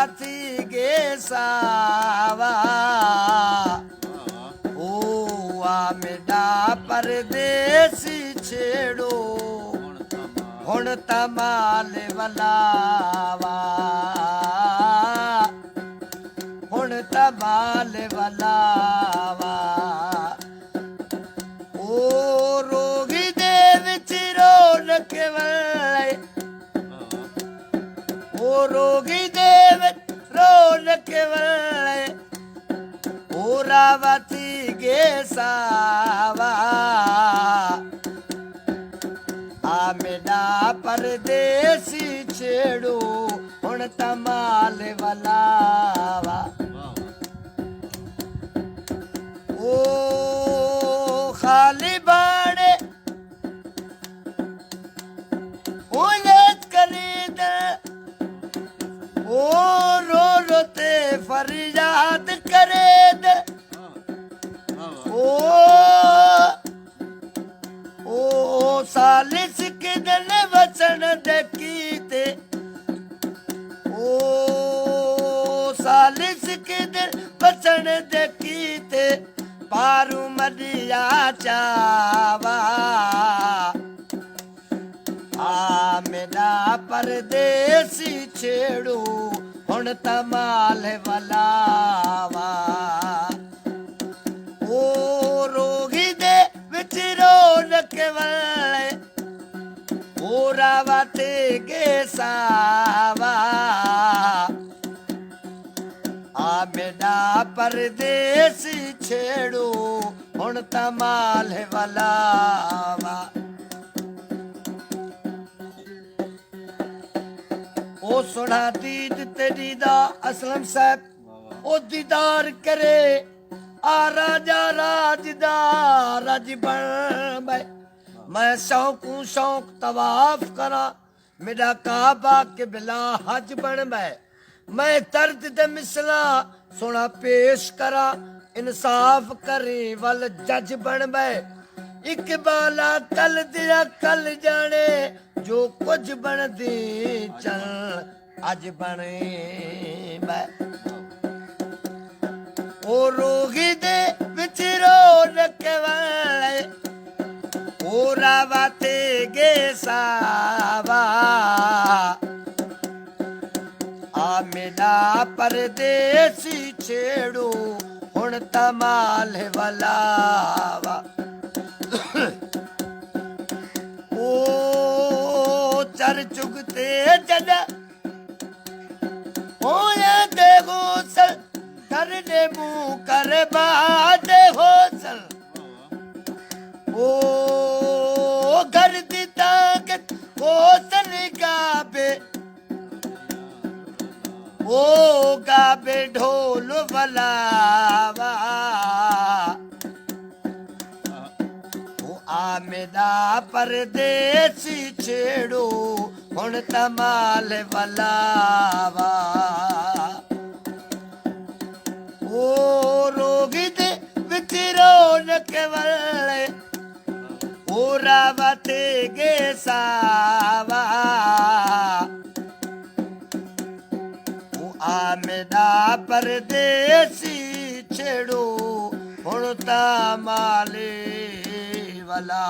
वाती गे सावा ओ आ मेरा परदेसी छेड़ो हुण तमाल वलावा हुण तमाल वलावा ओ रोगी दे विच रौनक वल्ले ओ रोगी दे विच रौनक वल्ले ओ रावती गे सावा आ मेरा परदेसी छेड़ो हुण तमाल वलावा ओ खाली बाड़े उलट करीद ओ रो रोते फरियाद करेद ओ सालिस किदन वचन दकीते ओ सालिस किदन वचन दकीते पारू मरिया चावा आ मेरा परदेसी छेड़ू हुण तमाल वलावा ओ रोगी दे विच रौनक वल्ले ओ रावते गे सावा आ मेरा परदेसी छेड़ो हुण तमाल वलावा ओ सुना दीद तेरी दा असलम साहब ओ दीदार करे आ राजा राजदा राज बन मैं शौकू शौक तवाफ करा मेरा काबा के बिला हज बन मैं दर्द दे मिसला सोना पेश करा इंसाफ करे वल जज बन इकबाला कल दिया कल जाने जो कुछ बन दे चल अज बने ओ रोगी दे विच रौनक वल्ले ओ रावते गे सावा आ मेरा परदेसी छेड़ो हुण तमाल वलावा ओ चर चुगते जद होया दे गोसल कर दे मुँह कर बादे होसल ओ घर दी ताकत होसल गाबे ओ गाबे ढोल वलावा ओ आ मेरा परदेसी छेड़ो हुण तमाल वलावा ओ रोगी दे विच रौनक वल्ले ओ रावते गे सावा आ मेरा परदेसी छेड़ो हुण तमाल वला